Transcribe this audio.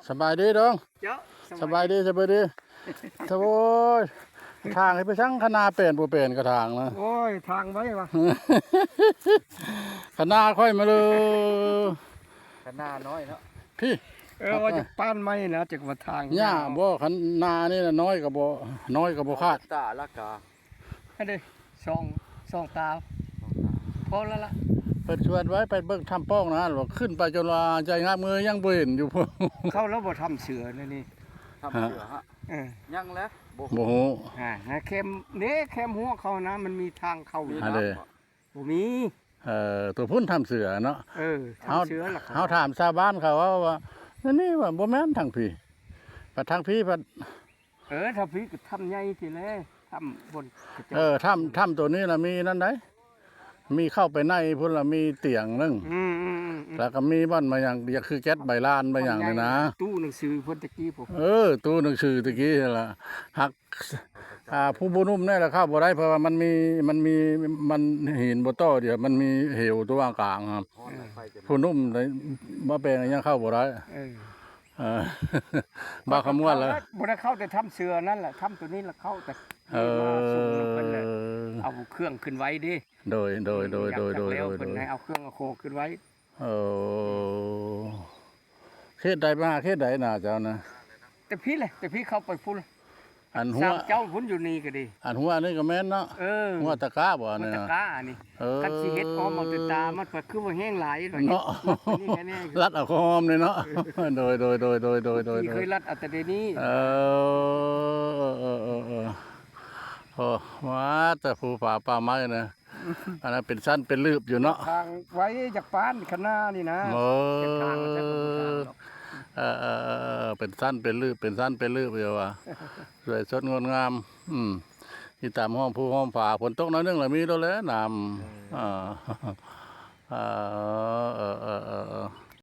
สบายดีดอง เจ้า สบายดีโอ้ยทางให้ไปช่างคณาเป็นบ่เป็นกระทางนะ โอ้ยทางไว้วะ คณาค่อยมาเลย ขนาดน้อยเนาะ พี่ ว่าจะป้านไม้นะจากว่าทาง หญ้าบ่คณานี่น่ะน้อยก็บ่คาด ตาละกา ให้ได้สองตาพอแล้วล่ะ เปิดชวนไว้ไปเบิ่งทำป้องนะว่าขึ้นไปจนว่าใจงามมือยังบ่เห็นอยู่พุ่น เข้าแล้วบ่ทำเสือนี่ ทำเสือฮะ เออ ยังแล้วบ่ บ่ฮู้ เข้มนี่เข้มหัวเขานะมันมีทางเข้า มี อันเด้ น้ำบ่ บ่มี ตัวพุ่นทำเสือเนาะ ทำเสือล่ะ เฮาถามชาวบ้านเขาว่านี่ว่าบ่แม่นทางพี่ปัดทางพี่ปัด ถ้าพี่ก็ทำใหญ่ทีเลยทำบนกระจก ถ้ำตัวนี้ล่ะมีนั่นได้มีเข้าไปในพุ่นล่ะมีเตียงนึง อืม แล้วก็มีบ้านมาอย่างอยากคือแก๊สใบลานไปอย่างนี้นะ ตู้หนังสือเพิ่นตะกี้ผม ตู้หนังสือตะกี้นั่นล่ะหักผู้บุนุ่มนี่แหละเข้าบ่ได้เพราะว่ามันหินบ่โตเดียวมันมีเหวตัวกลางครับ ฮ้อนไฟจะ ผู้นุ่มเลยบ่เป็นยังเข้าบ่ได้เออ บ่ขมวนแล้ว บ่ได้เข้าแต่ทำเสือนั่นแหละทำตัวนี้ละเข้าแต่ เอ มาส่งลงไปเลย อ เอาเครื่องขึ้นไว้ดิ โดย อยากแล้วเพิ่นให้เอาเครื่องเอาโคขึ้นไว้ เออเขตใดมาเขตใดน่ะเจ้านะ แต่พี่เข้าไปพุ่น อันหัว สามเจ้าพุ่นอยู่นี่ก็ดี อันหัวนี่ก็แม่นเนาะหัวตะกร้าบ่ มัน เนี่ย ตะกร้านี่คันสิเฮ็ดออมเอาแต่ตามันก็คือว่าแห้งหลายหน่อย เนาะ นี่แค่นี้ รัดเอาหอมเลยเนาะโดย ที่เคยรัดเอาแต่เดี๋ยวนี้ โอ้ว่าแต่ภูผาป่าไม้นะอันนั้นเป็นสั้นเป็นลืบอยู่เนาะ ทางไว้จากปานข้างหน้านี่นะ โอ้ เป็นทางมันจะเป็นทางหรอก เป็นสั้นเป็นลืบเป็นสั้นเป็นลืบอยู่ว่ะสวยสดงดงามที่ตามห้องภูห้องผาฝนตกน้อยนึงละมีแล้วแหละน้ำ